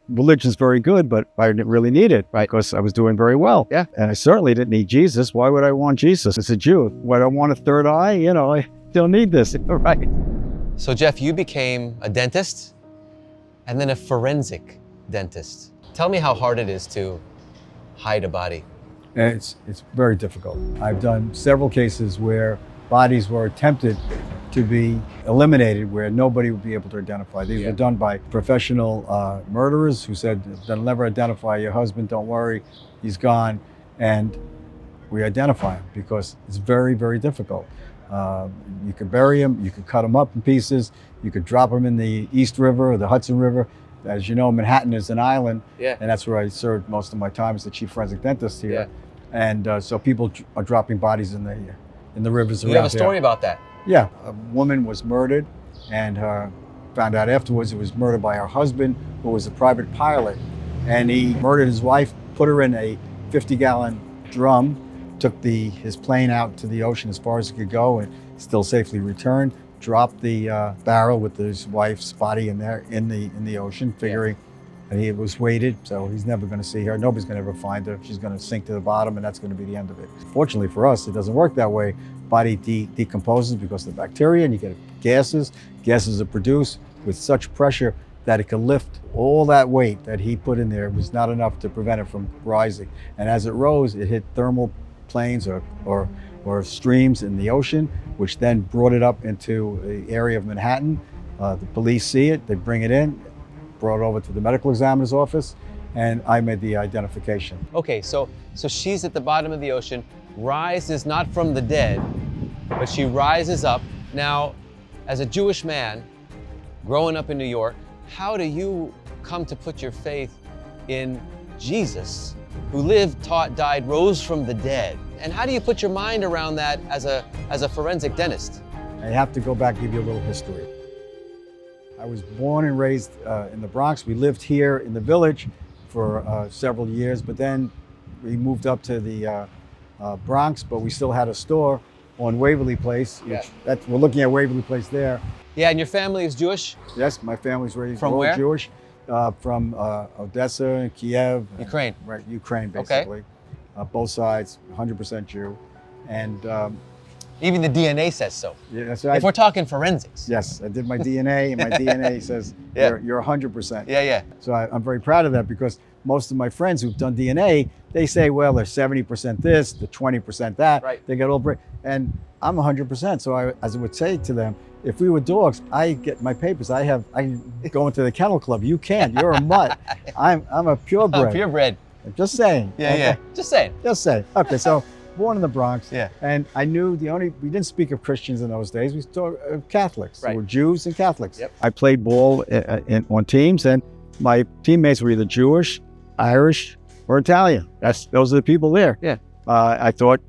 religion's very good, but I didn't really need it because I was doing very well. Yeah. And I certainly didn't need Jesus. Why would I want Jesus as a Jew? Would I want a third eye? You know, I don't need this. Right. So Jeff, you became a dentist and then a forensic dentist. Tell me how hard it is to hide a body. It's very difficult. I've done several cases where bodies were attempted to be eliminated where nobody would be able to identify. These were done by professional murderers who said, they'll never identify your husband, don't worry, he's gone. And we identify him because it's very, very difficult. You could bury him, you could cut him up in pieces, you could drop him in the East River or the Hudson River. As you know, Manhattan is an island, and that's where I served most of my time as the chief forensic dentist here. And so people are dropping bodies in the rivers around here. You have a story about that? Yeah, a woman was murdered, and found out afterwards it was murdered by her husband, who was a private pilot. And he murdered his wife, put her in a 50-gallon drum, took his plane out to the ocean as far as it could go, and still safely returned. Dropped the barrel with his wife's body in there in the ocean, figuring that he was weighted, so he's never going to see her. Nobody's going to ever find her. She's going to sink to the bottom, and that's going to be the end of it. Fortunately for us, it doesn't work that way. Body decomposes because of the bacteria, and you get gases. Gases are produced with such pressure that it can lift all that weight that he put in there. It was not enough to prevent it from rising. And as it rose, it hit thermal planes or streams in the ocean, which then brought it up into the area of Manhattan. The police see it, they bring it in, brought it over to the medical examiner's office, and I made the identification. Okay, so she's at the bottom of the ocean, rises not from the dead, but she rises up. Now, as a Jewish man, growing up in New York, how do you come to put your faith in Jesus, who lived, taught, died, rose from the dead? And how do you put your mind around that as a forensic dentist? I have to go back and give you a little history. I was born and raised in the Bronx. We lived here in the Village for several years, but then we moved up to the Bronx, but we still had a store on Waverly Place. We're looking at Waverly Place there. Yeah, and your family is Jewish? Yes, my family's raised from all where? Jewish. From Odessa, Kiev. Ukraine. Right, Ukraine, basically. Both sides, 100% Jew. And even the DNA says so. Yeah, that's right. If we're talking forensics. Yes, I did my DNA, and my DNA says you're 100%. Yeah. So I'm very proud of that, because most of my friends who've done DNA, they say, well, they're 70% this, they're 20% that. Right. They get all and I'm 100%. So as I would say to them, if we were dogs, I get my papers. I can go into the kennel club. You can't. You're a mutt. I'm a purebred. Purebred. Just saying. Yeah. Just saying. Just saying. Okay, so born in the Bronx. Yeah. And I knew we didn't speak of Christians in those days. We spoke of Catholics. Right. There were Jews and Catholics. Yep. I played ball on teams, and my teammates were either Jewish, Irish, or Italian. Those are the people there. Yeah. I thought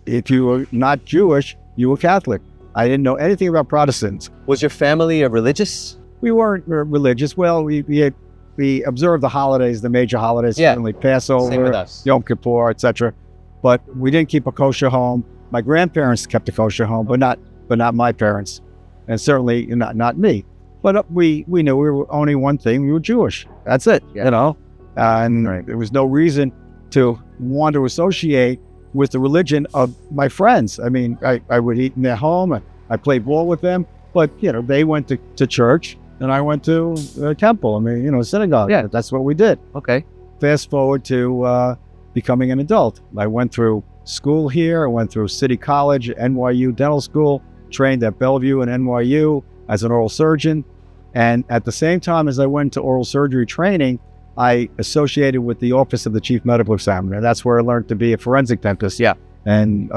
if you were not Jewish, you were Catholic. I didn't know anything about Protestants. Was your family religious? We weren't religious. Well, we observed the holidays, the major holidays, certainly Passover, Same with us. Yom Kippur, etc. But we didn't keep a kosher home. My grandparents kept a kosher home, but not my parents, and certainly not me. But we knew we were only one thing: we were Jewish. That's it, you know. And there was no reason to want to associate with the religion of my friends. I mean, I would eat in their home, and I played ball with them, but they went to church, and I went to a temple. I mean, synagogue. Yeah, that's what we did. Okay. Fast forward to becoming an adult. I went through school here. I went through City College, NYU Dental School, trained at Bellevue and NYU as an oral surgeon. And at the same time as I went to oral surgery training, I associated with the Office of the Chief Medical Examiner. That's where I learned to be a forensic dentist. Yeah. And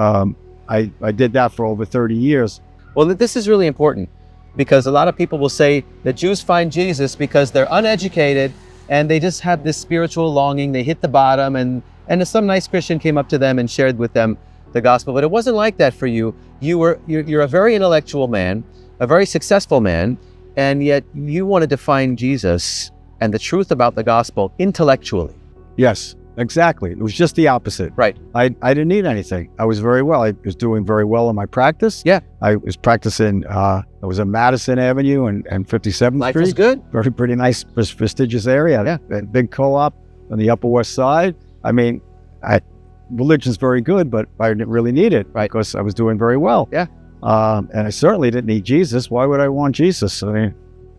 I did that for over 30 years. Well, this is really important, because a lot of people will say that Jews find Jesus because they're uneducated and they just have this spiritual longing. They hit the bottom, and some nice Christian came up to them and shared with them the gospel. But it wasn't like that for you. You're a very intellectual man, a very successful man, and yet you wanted to find Jesus and the truth about the gospel intellectually. Yes. Exactly. It was just the opposite. Right. I didn't need anything. I was very well. I was doing very well in my practice. Yeah. I was practicing, I was on Madison Avenue and 57th Life Street. was good. Very pretty nice, prestigious area. Yeah. A big co-op on the Upper West Side. I mean, religion's very good, but I didn't really need it, Right. because I was doing very well. Yeah. And I certainly didn't need Jesus. Why would I want Jesus? I mean,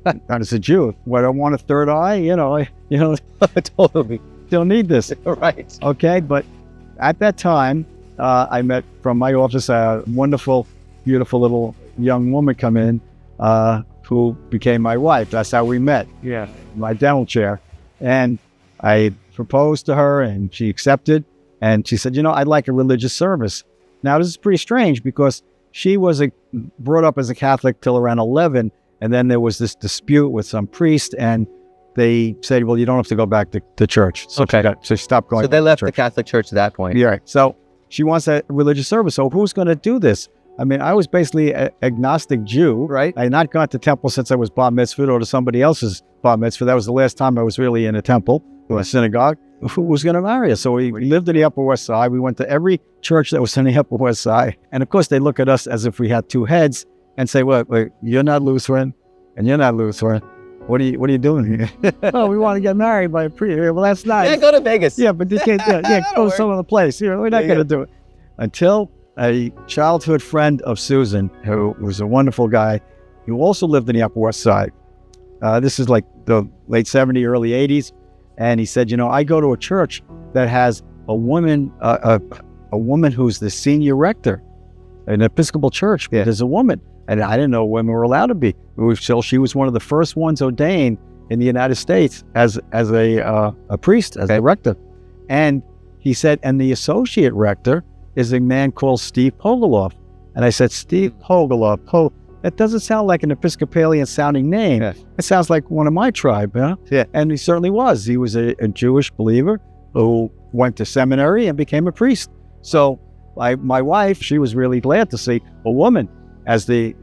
not as a Jew. Would I want a third eye? Totally. Don't need this. Right. Okay, but at that time, I met from my office a wonderful, beautiful little young woman come in who became my wife. That's how we met. Yeah. My dental chair. And I proposed to her and she accepted. And she said, I'd like a religious service. Now, this is pretty strange because she was brought up as a Catholic till around 11. And then there was this dispute with some priest and they said, well, you don't have to go back to church. So Okay. she stopped going So they to left church. the Catholic Church at that point. Yeah, right. So she wants a religious service. So who's going to do this? I mean, I was basically an agnostic Jew. Right. I had not gone to temple since I was bar mitzvah or to somebody else's bar mitzvah. That was the last time I was really in a temple or a synagogue. Who was going to marry us? So we lived in the Upper West Side. We went to every church that was in the Upper West Side. And of course, they look at us as if we had two heads and say, well, wait, you're not Lutheran and you're not Lutheran. What are you doing here? Oh, we want to get married by a priest. Well, that's nice. Yeah, go to Vegas. Yeah, but you can't do it. Yeah, That'll go to work. some other place. We're not going to do it. Until a childhood friend of Susan, who was a wonderful guy, who also lived in the Upper West Side. This is like the late 70s, early 80s. And he said, I go to a church that has a woman who's the senior rector, an Episcopal church. Yeah. There's a woman. And I didn't know women were allowed to be. So she was one of the first ones ordained in the United States as a priest, as a rector. And he said, and the associate rector is a man called Steve Pogoloff. And I said, Steve Pogoloff, that doesn't sound like an Episcopalian sounding name. Yeah. It sounds like one of my tribe, huh? Yeah. And he certainly was. He was a Jewish believer who went to seminary and became a priest. So my wife, she was really glad to see a woman as the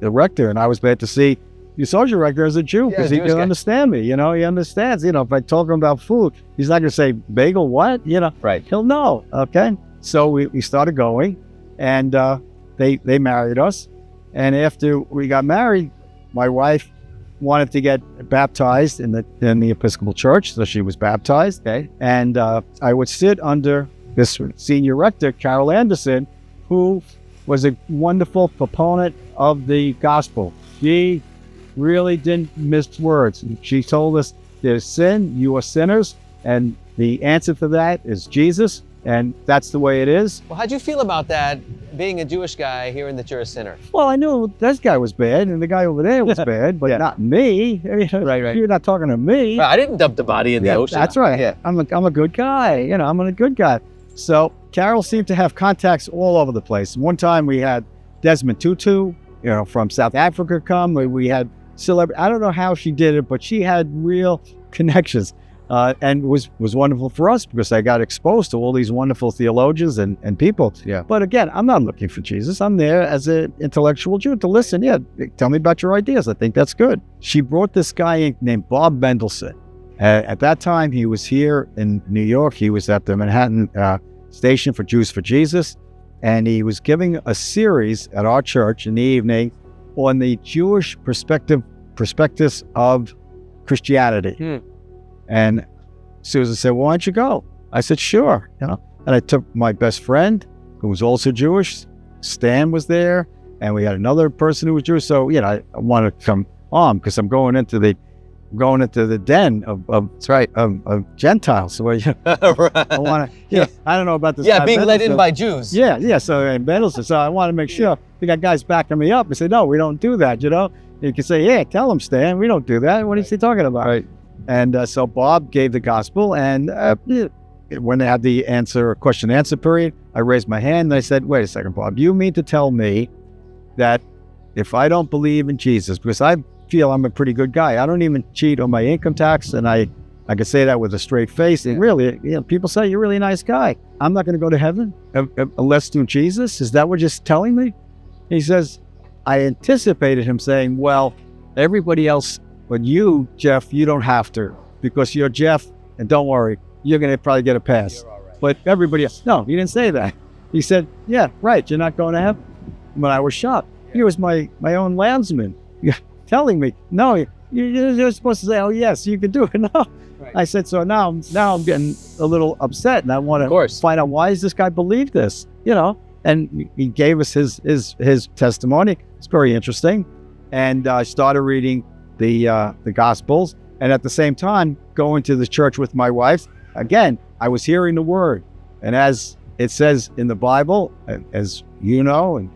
rector, and I was glad to see the associate rector as a Jew because he Jewish can guy. understand me. He understands. If I talk to him about food, he's not going to say bagel what. Right. He'll know. Okay. So we started going, and they married us. And after we got married, my wife wanted to get baptized in the Episcopal Church, so she was baptized. Okay. And I would sit under this senior rector, Carol Anderson, who was a wonderful proponent of the gospel. She really didn't miss words. She told us there's sin, you are sinners, and the answer to that is Jesus, and that's the way it is. Well, how'd you feel about that, being a Jewish guy hearing that you're a sinner? Well, I knew this guy was bad, and the guy over there was bad, but Yeah. not me. Right. You're not talking to me. Well, I didn't dump the body in the ocean. That's right. Yeah. I'm a good guy. I'm a good guy. So Carol seemed to have contacts all over the place. One time we had Desmond Tutu, from South Africa come. We had celebrity. I don't know how she did it, but she had real connections, and was wonderful for us because I got exposed to all these wonderful theologians and people. Yeah. But again, I'm not looking for Jesus. I'm there as an intellectual Jew to listen. Yeah, tell me about your ideas. I think that's good. She brought this guy in named Bob Mendelson. At that time, he was here in New York. He was at the Manhattan Station for Jews for Jesus, and he was giving a series at our church in the evening on the Jewish perspectives of Christianity. And Susan said, "Why don't you go?" I said, "Sure." And I took my best friend, who was also Jewish. Stan was there, and we had another person who was Jewish. So I wanted to come on because I'm going into the den of Gentiles. So Right. I want to, I don't know about this. Yeah, guy being let in Mendelson. by Jews. Yeah. So Mendelson. So I want to make sure we got guys backing me up. I said, no, we don't do that. You can say, yeah, tell them, Stan, we don't do that. What is he talking about? Right. And so Bob gave the gospel, and when they had the question answer period, I raised my hand and I said, wait a second, Bob, you mean to tell me that if I don't believe in Jesus, because I feel I'm a pretty good guy, I don't even cheat on my income tax, and I can say that with a straight face, and really, people say you're a really nice guy, I'm not going to go to heaven unless through Jesus? Is that what you're telling me? He says, I anticipated him saying, well, everybody else, but you, Jeff, you don't have to, because you're Jeff, and don't worry, you're going to probably get a pass. You're all right. But everybody else, no, he didn't say that. He said, yeah, right, you're not going to heaven. When I was shocked, he was my own landsman telling me, no, you're supposed to say, oh, yes, you can do it. No. Right. I said, so now I'm getting a little upset, and I want Of course. to find out, why does this guy believe this? And he gave us his testimony. It's very interesting. And I started reading the Gospels, and at the same time going to the church with my wife. Again, I was hearing the word, and as it says in the Bible, as you know, and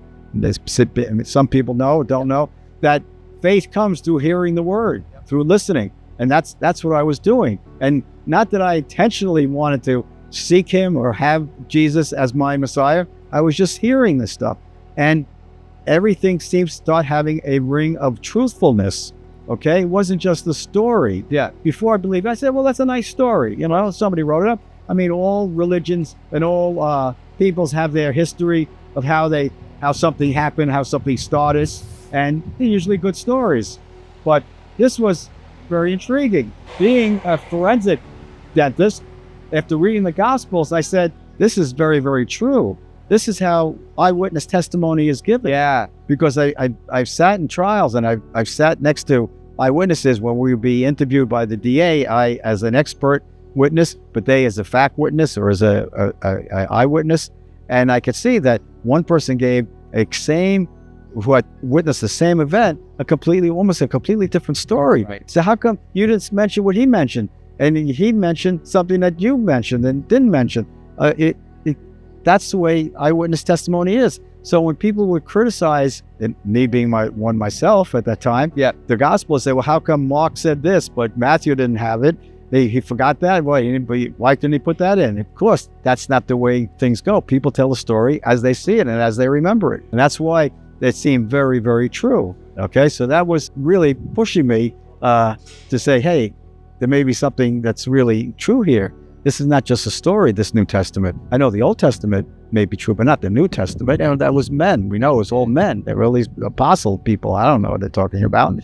some people know, don't know, that faith comes through hearing the word, through listening, and that's what I was doing. And not that I intentionally wanted to seek him or have Jesus as my Messiah. I was just hearing this stuff, and everything seems to start having a ring of truthfulness. Okay, it wasn't just the story. Yeah. Before I believed, I said, well, that's a nice story. Somebody wrote it up. I mean, all religions and all peoples have their history of how something happened, how something started, and they're usually good stories. But this was very intriguing. Being a forensic dentist, after reading the Gospels, I said, this is very, very true. This is how eyewitness testimony is given. Yeah. Because I've sat in trials, and I've sat next to eyewitnesses when we would be interviewed by the DA, I as an expert witness, but they as a fact witness or as a eyewitness. And I could see that one person gave who had witnessed the same event, almost a completely different story. Right. So how come you didn't mention what he mentioned? And he mentioned something that you mentioned and didn't mention. That's the way eyewitness testimony is. So when people would criticize, and me being myself at that time, the gospel, say, well, how come Mark said this, but Matthew didn't have it? He forgot that. Why didn't he put that in? Of course, that's not the way things go. People tell the story as they see it and as they remember it. And that's why it seemed very, very true. Okay, so that was really pushing me to say, hey, there may be something that's really true here. This is not just a story, this New Testament. I know the Old Testament may be true, but not the New Testament. And that was men. We know it was all men. They were all these apostle people. I don't know what they're talking about.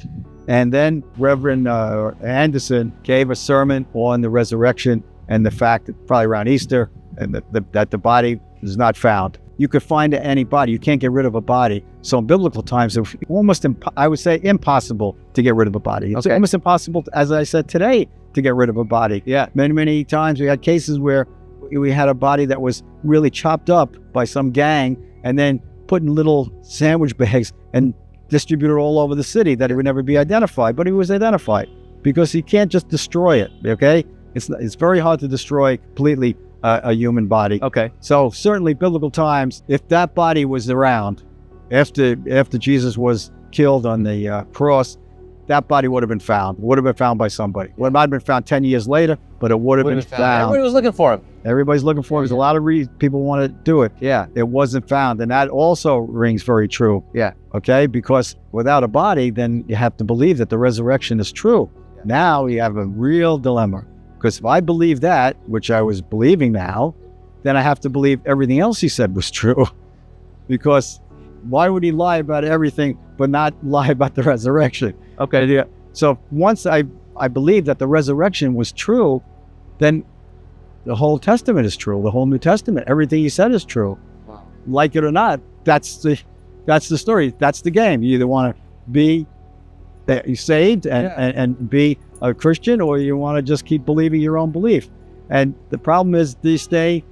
And then Reverend Anderson gave a sermon on the resurrection and the fact that probably around Easter, and that the body is not found. You could find any body. You can't get rid of a body. So in biblical times, it was almost, I would say, impossible to get rid of a body. It's almost impossible, as I said today, to get rid of a body. Yeah. Many, many times we had cases where we had a body that was really chopped up by some gang and then put in little sandwich bags and distributed all over the city, that it would never be identified. But he was identified because you can't just destroy it, okay? It's very hard to destroy completely a human body. Okay. So certainly biblical times, if that body was around after Jesus was killed on the cross, that body would have been found. Would have been found by somebody. Well, it might have been found 10 years later, but it would have been found. Everybody was looking for him. Everybody's looking for him. There's a lot of people want to do it. Yeah. It wasn't found. And that also rings very true. Yeah. Okay? Because without a body, then you have to believe that the resurrection is true. Yeah. Now you have a real dilemma. Because if I believe that, which I was believing now, then I have to believe everything else he said was true. Because why would he lie about everything but not lie about the resurrection? Okay. Yeah. So once I believe that the resurrection was true, then the whole Testament is true. The whole New Testament, everything he said is true. Wow. Like it or not, that's the story. That's the game. You either want to be saved and be a Christian, or you want to just keep believing your own belief. And the problem is, this day,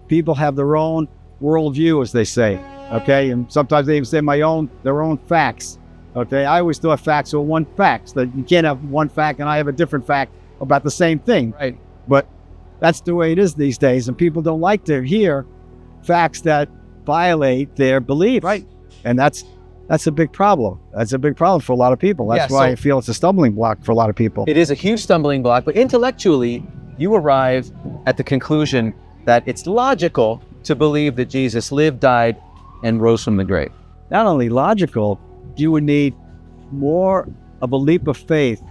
people have their own worldview, as they say. Okay, and sometimes they even say their own facts. Okay, I always thought facts were one fact, that you can't have one fact and I have a different fact about the same thing. Right. But that's the way it is these days, and people don't like to hear facts that violate their belief. Right. And that's a big problem. That's a big problem for a lot of people. That's why I feel it's a stumbling block for a lot of people. It is a huge stumbling block, but intellectually, you arrive at the conclusion that it's logical to believe that Jesus lived, died, and rose from the grave. Not only logical, you would need more of a leap of faith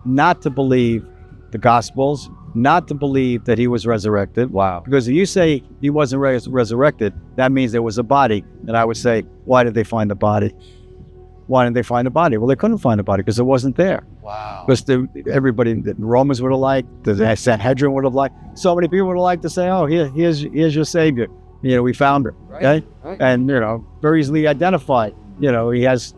not to believe the Gospels, not to believe that he was resurrected. Wow. Because if you say he wasn't resurrected, that means there was a body. And I would say, why did they find the body? Why didn't they find the body? Well, they couldn't find the body because it wasn't there. Wow. Because everybody, the Romans would have liked, the Sanhedrin would have liked, so many people would have liked to say, oh, here's your savior. We found her. Right, Okay. right. And, very easily identified. He has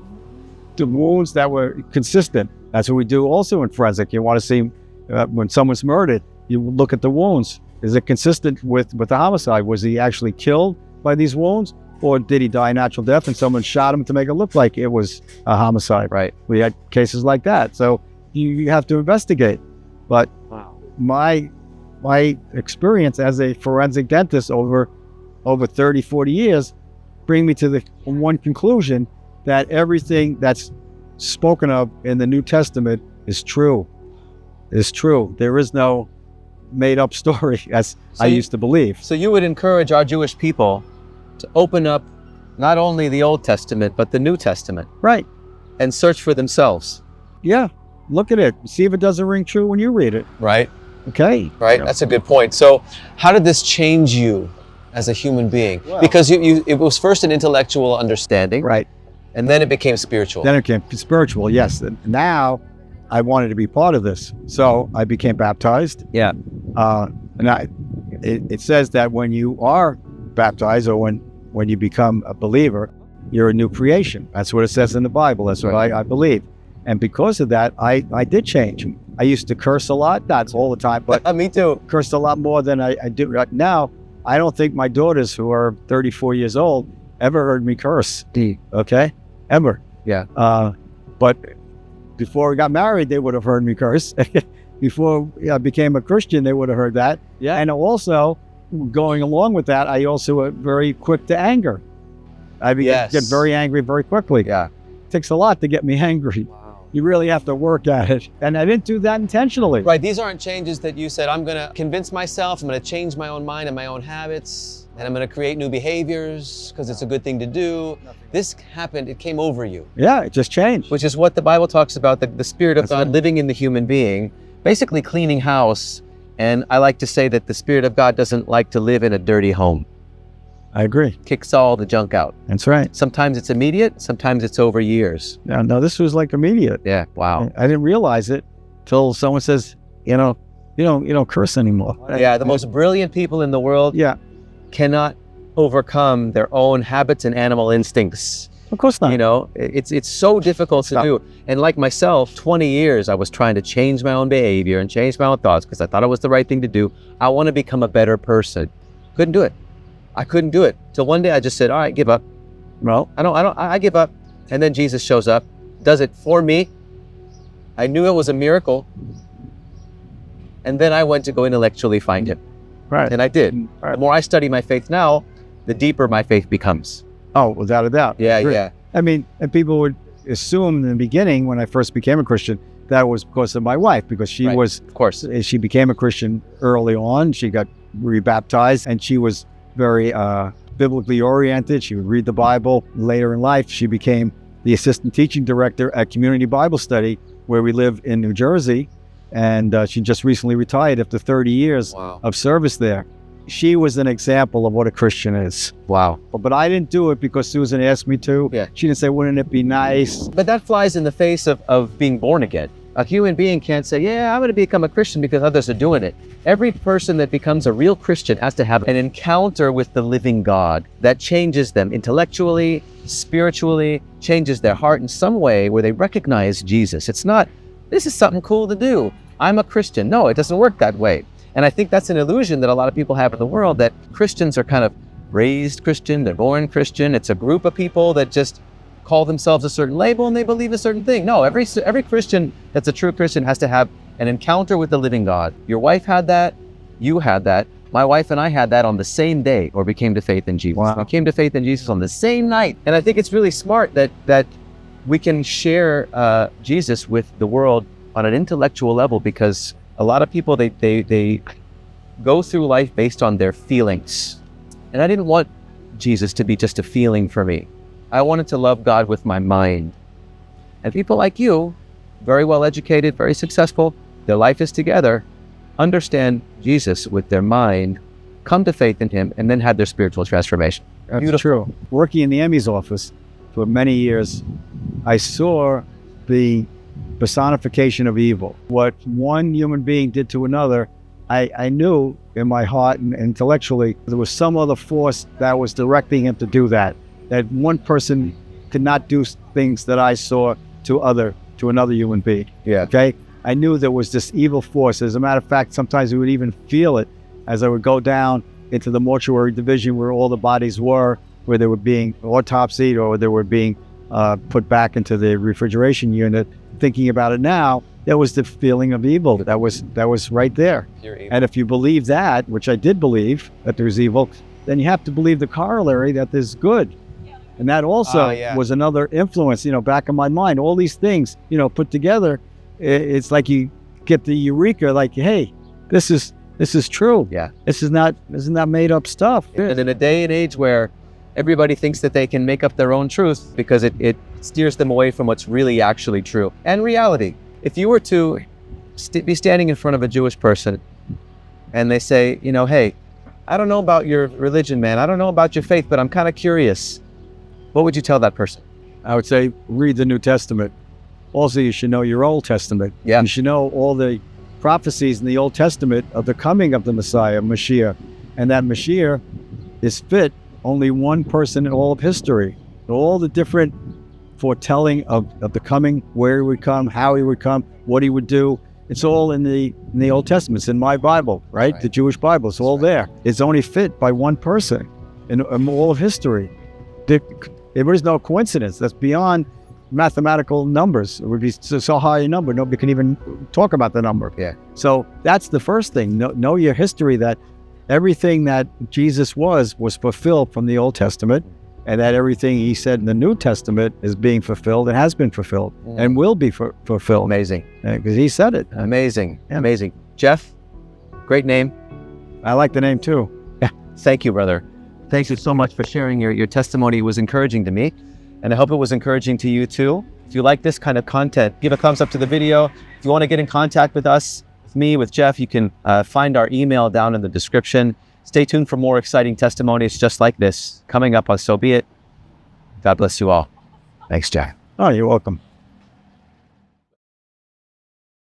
the wounds that were consistent. That's what we do also in forensic. You want to see when someone's murdered, you look at the wounds. Is it consistent with the homicide? Was he actually killed by these wounds? Or did he die a natural death and someone shot him to make it look like it was a homicide? Right. We had cases like that. So you have to investigate. But my experience as a forensic dentist over 30, 40 years bring me to the one conclusion that everything that's spoken of in the New Testament is true. There is no made up story as I used to believe. So you would encourage our Jewish people to open up not only the Old Testament, but the New Testament. Right. And search for themselves. Yeah. Look at it. See if it doesn't ring true when you read it. Right. Okay. Right. That's a good point. So how did this change you as a human being? Well, because it was first an intellectual understanding. Right. And then it became spiritual. Then it became spiritual, yes. And now I wanted to be part of this. So I became baptized. Yeah. It says that when you are baptized or when you become a believer, you're a new creation. That's what it says in the Bible. That's what I believe. And because of that, I did change. I used to curse a lot. Not all the time, but Me too. cursed a lot more than I do right now. I don't think my daughters, who are 34 years old, ever heard me curse. Okay? Ever. Yeah. But before we got married, they would have heard me curse. Before I became a Christian, they would have heard that. Yeah. And also, going along with that, I also am very quick to anger. I get very angry very quickly. Yeah. It takes a lot to get me angry. Wow. You really have to work at it. And I didn't do that intentionally. Right. These aren't changes that you said, I'm going to convince myself, I'm going to change my own mind and my own habits, and I'm going to create new behaviors because it's a good thing to do. This happened, it came over you. Yeah, it just changed. Which is what the Bible talks about, the Spirit of That's God right. living in the human being, basically cleaning house. And I like to say that the Spirit of God doesn't like to live in a dirty home. I agree. Kicks all the junk out. That's right. Sometimes it's immediate, sometimes it's over years. No, this was like immediate. Yeah, wow. I didn't realize it till someone says, you don't curse anymore. Yeah, the most brilliant people in the world Yeah, cannot overcome their own habits and animal instincts. of course not. It's so difficult to do. And like myself, 20 years I was trying to change my own behavior and change my own thoughts because I thought it was the right thing to do. I want to become a better person. Couldn't do it. I couldn't do it. Till one day I just said, all right, give up. Well, I give up. And then Jesus shows up, does it for me. I knew it was a miracle. And then I went to go intellectually find him. right. And I did. Right. The more I study my faith now, the deeper my faith becomes. Oh, without a doubt. Yeah, Agree. yeah. I mean, and people would assume in the beginning when I first became a Christian, that was because of my wife, because she Right. was, Of course. she became a Christian early on. She got rebaptized and she was very biblically oriented. She would read the Bible. Later in life, she became the assistant teaching director at Community Bible Study, where we live in New Jersey. And she just recently retired after 30 years Wow. of service there. She was an example of what a Christian is. Wow. But I didn't do it because Susan asked me to. Yeah. She didn't say, wouldn't it be nice? But that flies in the face of being born again. A human being can't say, yeah, I'm going to become a Christian because others are doing it. Every person that becomes a real Christian has to have an encounter with the living God that changes them intellectually, spiritually, changes their heart in some way where they recognize Jesus. It's not, this is something cool to do. I'm a Christian. No, it doesn't work that way. And I think that's an illusion that a lot of people have in the world, that Christians are kind of raised Christian, they're born Christian. It's a group of people that just call themselves a certain label and they believe a certain thing. No, every Christian that's a true Christian has to have an encounter with the living God. Your wife had that, you had that. My wife and I had that on the same day, or we came to faith in Jesus. Wow. We came to faith in Jesus on the same night. And I think it's really smart that we can share Jesus with the world on an intellectual level, because a lot of people, they go through life based on their feelings. And I didn't want Jesus to be just a feeling for me. I wanted to love God with my mind. And people like you, very well educated, very successful, their life is together, understand Jesus with their mind, come to faith in him, and then have their spiritual transformation. That's Beautiful. true. Working in the Emmy's office for many years, I saw the personification of evil. What one human being did to another, I knew in my heart and intellectually there was some other force that was directing him to do that. That one person could not do things that I saw to another human being. Yeah. Okay? I knew there was this evil force. As a matter of fact, sometimes we would even feel it as I would go down into the mortuary division where all the bodies were, where they were being autopsied or they were being put back into the refrigeration unit. Thinking about it now, there was the feeling of evil that was right there. Pure evil. And if you believe that, which I did believe that there's evil, then you have to believe the corollary that there's good. And that also was another influence, back in my mind. All these things, put together, it's like you get the eureka, like, hey, this is true. Yeah. This is not made up stuff. And in a day and age where everybody thinks that they can make up their own truth because it steers them away from what's really actually true and reality. If you were to be standing in front of a Jewish person and they say, hey, I don't know about your religion, man. I don't know about your faith, but I'm kind of curious. What would you tell that person? I would say, read the New Testament. Also, you should know your Old Testament. Yeah. You should know all the prophecies in the Old Testament of the coming of the Messiah, Mashiach. And that Mashiach is fit only one person in all of history. All the different foretelling of the coming, where he would come, how he would come, what he would do. It's all in the Old Testament. It's in my Bible, right? The Jewish Bible. It's all there. It's only fit by one person in all of history. There is no coincidence. That's beyond mathematical numbers. It would be so high a number, nobody can even talk about the number. Yeah. So that's the first thing. Know your history, that everything that Jesus was fulfilled from the Old Testament, and that everything he said in the New Testament is being fulfilled and has been fulfilled and will be fulfilled. Amazing. Because he said it. Amazing. Yeah. Amazing. Jeff, great name. I like the name too. Yeah. Thank you, brother. Thank you so much for sharing your testimony. It was encouraging to me, and I hope it was encouraging to you too. If you like this kind of content, give a thumbs up to the video. If you want to get in contact with us, with me, with Jeff, you can find our email down in the description. Stay tuned for more exciting testimonies just like this coming up on So Be It. God bless you all. Thanks, Jack. Oh, you're welcome.